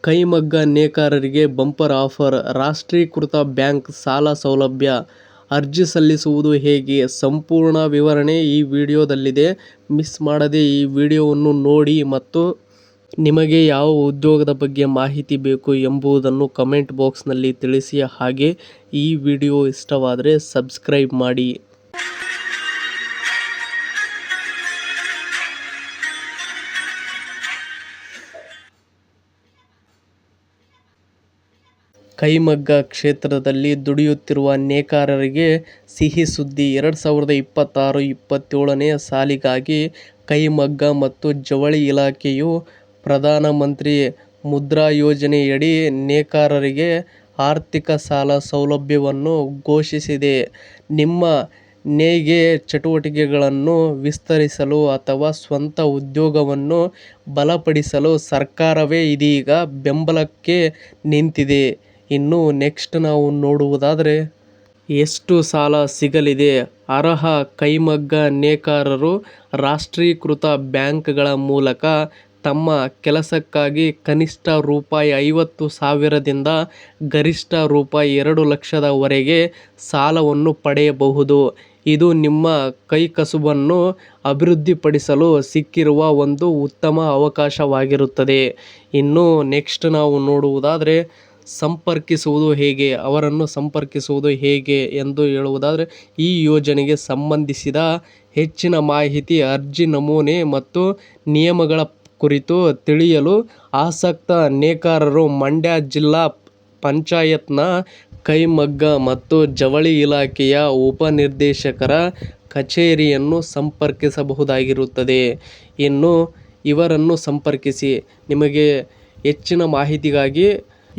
ಕೈಮಗ್ಗ ನೇಕಾರರಿಗೆ bumper offer, ರಾಷ್ಟ್ರೀಕೃತ bank ಸಾಲ ಸೌಲಭ್ಯ. ಅರ್ಜಿ ಸಲ್ಲಿಸುವುದು ಹೇಗೆ? ಸಂಪೂರ್ಣ ವಿವರಣೆ ಈ ವಿಡಿಯೋದಲ್ಲಿದೆ. ಮಿಸ್ ಮಾಡದೆ ಈ ವಿಡಿಯೋವನ್ನು ನೋಡಿ ಮತ್ತು ನಿಮಗೆ ಯಾವ ಉದ್ಯೋಗದ ಬಗ್ಗೆ ಮಾಹಿತಿ ಬೇಕು ಎಂಬುದನ್ನು ಕಮೆಂಟ್ ಬಾಕ್ಸ್ನಲ್ಲಿ ತಿಳಿಸಿ. ಹಾಗೆ ಈ ವಿಡಿಯೋ ಇಷ್ಟವಾದರೆ ಸಬ್ಸ್ಕ್ರೈಬ್ ಮಾಡಿ. ಕೈಮಗ್ಗ ಕ್ಷೇತ್ರದಲ್ಲಿ ದುಡಿಯುತ್ತಿರುವ ನೇಕಾರರಿಗೆ ಸಿಹಿ ಸುದ್ದಿ. 2026-27ನೇ ಸಾಲಿಗಾಗಿ ಕೈಮಗ್ಗ ಮತ್ತು ಜವಳಿ ಇಲಾಖೆಯು ಪ್ರಧಾನಮಂತ್ರಿ ಮುದ್ರಾ ಯೋಜನೆಯಡಿ ನೇಕಾರರಿಗೆ ಆರ್ಥಿಕ ಸಾಲ ಸೌಲಭ್ಯವನ್ನು ಘೋಷಿಸಿದೆ. ನಿಮ್ಮ ನೇಯ್ಗೆ ಚಟುವಟಿಕೆಗಳನ್ನು ವಿಸ್ತರಿಸಲು ಅಥವಾ ಸ್ವಂತ ಉದ್ಯೋಗವನ್ನು ಬಲಪಡಿಸಲು ಸರ್ಕಾರವೇ ಇದೀಗ ಬೆಂಬಲಕ್ಕೆ ನಿಂತಿದೆ. ಇನ್ನು ನೆಕ್ಸ್ಟ್ ನಾವು ನೋಡುವುದಾದರೆ, ಎಷ್ಟು ಸಾಲ ಸಿಗಲಿದೆ? ಅರ್ಹ ಕೈಮಗ್ಗ ನೇಕಾರರು ರಾಷ್ಟ್ರೀಕೃತ ಬ್ಯಾಂಕ್ಗಳ ಮೂಲಕ ತಮ್ಮ ಕೆಲಸಕ್ಕಾಗಿ ಕನಿಷ್ಠ ರೂಪಾಯಿ 50,000ದಿಂದ ಗರಿಷ್ಠ ರೂಪಾಯಿ 2,00,000ವರೆಗೆ ಸಾಲವನ್ನು ಪಡೆಯಬಹುದು. ಇದು ನಿಮ್ಮ ಕೈಕಸುಬನ್ನು ಅಭಿವೃದ್ಧಿಪಡಿಸಲು ಸಿಕ್ಕಿರುವ ಒಂದು ಉತ್ತಮ ಅವಕಾಶವಾಗಿರುತ್ತದೆ. ಇನ್ನು ನೆಕ್ಸ್ಟ್ ನಾವು ನೋಡುವುದಾದರೆ, ಸಂಪರ್ಕಿಸುವುದು ಹೇಗೆ? ಅವರನ್ನು ಸಂಪರ್ಕಿಸುವುದು ಹೇಗೆ ಎಂದು ಹೇಳುವುದಾದರೆ, ಈ ಯೋಜನೆಗೆ ಸಂಬಂಧಿಸಿದ ಹೆಚ್ಚಿನ ಮಾಹಿತಿ, ಅರ್ಜಿ ನಮೂನೆ ಮತ್ತು ನಿಯಮಗಳ ಕುರಿತು ತಿಳಿಯಲು ಆಸಕ್ತ ನೇಕಾರರು ಮಂಡ್ಯ ಜಿಲ್ಲಾ ಪಂಚಾಯತ್ನ ಕೈಮಗ್ಗ ಮತ್ತು ಜವಳಿ ಇಲಾಖೆಯ ಉಪನಿರ್ದೇಶಕರ ಕಚೇರಿಯನ್ನು ಸಂಪರ್ಕಿಸಬಹುದಾಗಿರುತ್ತದೆ. ಇನ್ನು ಇವರನ್ನು ಸಂಪರ್ಕಿಸಿ. ನಿಮಗೆ ಹೆಚ್ಚಿನ ಮಾಹಿತಿಗಾಗಿ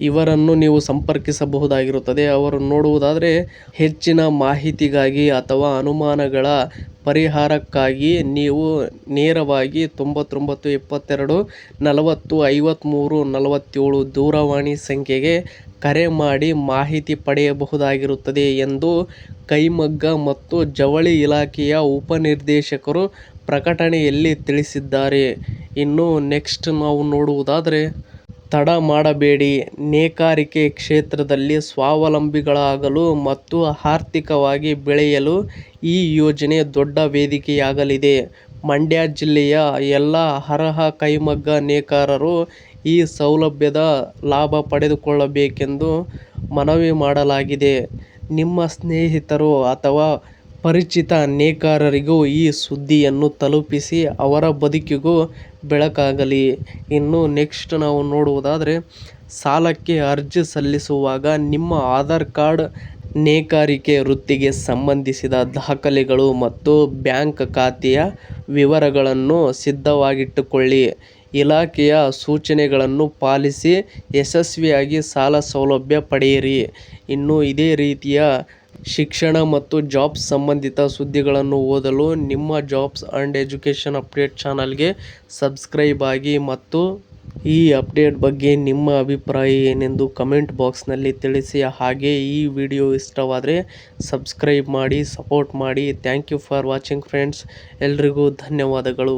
ಇವರನ್ನು ನೀವು ಸಂಪರ್ಕಿಸಬಹುದಾಗಿರುತ್ತದೆ. ಅವರು ನೋಡುವುದಾದರೆ, ಹೆಚ್ಚಿನ ಮಾಹಿತಿಗಾಗಿ ಅಥವಾ ಅನುಮಾನಗಳ ಪರಿಹಾರಕ್ಕಾಗಿ ನೀವು ನೇರವಾಗಿ 99 22 40 53 47 ದೂರವಾಣಿ ಸಂಖ್ಯೆಗೆ ಕರೆ ಮಾಡಿ ಮಾಹಿತಿ ಪಡೆಯಬಹುದಾಗಿರುತ್ತದೆ ಎಂದು ಕೈಮಗ್ಗ ಮತ್ತು ಜವಳಿ ಇಲಾಖೆಯ ಉಪನಿರ್ದೇಶಕರು ಪ್ರಕಟಣೆಯಲ್ಲಿ ತಿಳಿಸಿದ್ದಾರೆ. ಇನ್ನು ನೆಕ್ಸ್ಟ್ ನಾವು ನೋಡುವುದಾದರೆ, ತಡ ಮಾಡಬೇಡಿ. ನೇಕಾರಿಕೆ ಕ್ಷೇತ್ರದಲ್ಲಿ ಸ್ವಾವಲಂಬಿಗಳಾಗಲು ಮತ್ತು ಆರ್ಥಿಕವಾಗಿ ಬೆಳೆಯಲು ಈ ಯೋಜನೆ ದೊಡ್ಡ ವೇದಿಕೆಯಾಗಲಿದೆ. ಮಂಡ್ಯ ಜಿಲ್ಲೆಯ ಎಲ್ಲ ಅರ್ಹ ಕೈಮಗ್ಗ ನೇಕಾರರು ಈ ಸೌಲಭ್ಯದ ಲಾಭ ಪಡೆದುಕೊಳ್ಳಬೇಕೆಂದು ಮನವಿ ಮಾಡಲಾಗಿದೆ. ನಿಮ್ಮ ಸ್ನೇಹಿತರು ಅಥವಾ ಪರಿಚಿತ ನೇಕಾರರಿಗೂ ಈ ಸುದ್ದಿಯನ್ನು ತಲುಪಿಸಿ ಅವರ ಬದುಕಿಗೂ ಬೆಳಕಾಗಲಿ. ಇನ್ನು ನೆಕ್ಸ್ಟ್ ನಾವು ನೋಡುವುದಾದರೆ, ಸಾಲಕ್ಕೆ ಅರ್ಜಿ ಸಲ್ಲಿಸುವಾಗ ನಿಮ್ಮ ಆಧಾರ್ ಕಾರ್ಡ್, ನೇಕಾರಿಕೆ ವೃತ್ತಿಗೆ ಸಂಬಂಧಿಸಿದ ದಾಖಲೆಗಳು ಮತ್ತು ಬ್ಯಾಂಕ್ ಖಾತೆಯ ವಿವರಗಳನ್ನು ಸಿದ್ಧವಾಗಿಟ್ಟುಕೊಳ್ಳಿ. ಇಲಾಖೆಯ ಸೂಚನೆಗಳನ್ನು ಪಾಲಿಸಿ ಯಶಸ್ವಿಯಾಗಿ ಸಾಲ ಸೌಲಭ್ಯ ಪಡೆಯಿರಿ. ಇನ್ನು ಇದೇ ರೀತಿಯ ಶಿಕ್ಷಣ ಮತ್ತು ಜಾಬ್ಸ್ ಸಂಬಂಧಿತ ಸುದ್ದಿಗಳನ್ನು ಓದಲು ನಿಮ್ಮ ಜಾಬ್ಸ್ ಆ್ಯಂಡ್ ಎಜುಕೇಷನ್ ಅಪ್ಡೇಟ್ ಚಾನಲ್ಗೆ ಸಬ್ಸ್ಕ್ರೈಬ್ ಆಗಿ ಮತ್ತು ಈ ಅಪ್ಡೇಟ್ ಬಗ್ಗೆ ನಿಮ್ಮ ಅಭಿಪ್ರಾಯ ಏನೆಂದು ಕಮೆಂಟ್ ಬಾಕ್ಸ್ನಲ್ಲಿ ತಿಳಿಸಿ. ಹಾಗೆ ಈ ವಿಡಿಯೋ ಇಷ್ಟವಾದರೆ ಸಬ್ಸ್ಕ್ರೈಬ್ ಮಾಡಿ, ಸಪೋರ್ಟ್ ಮಾಡಿ. Thank you for watching friends. ಎಲ್ರಿಗೂ ಧನ್ಯವಾದಗಳು.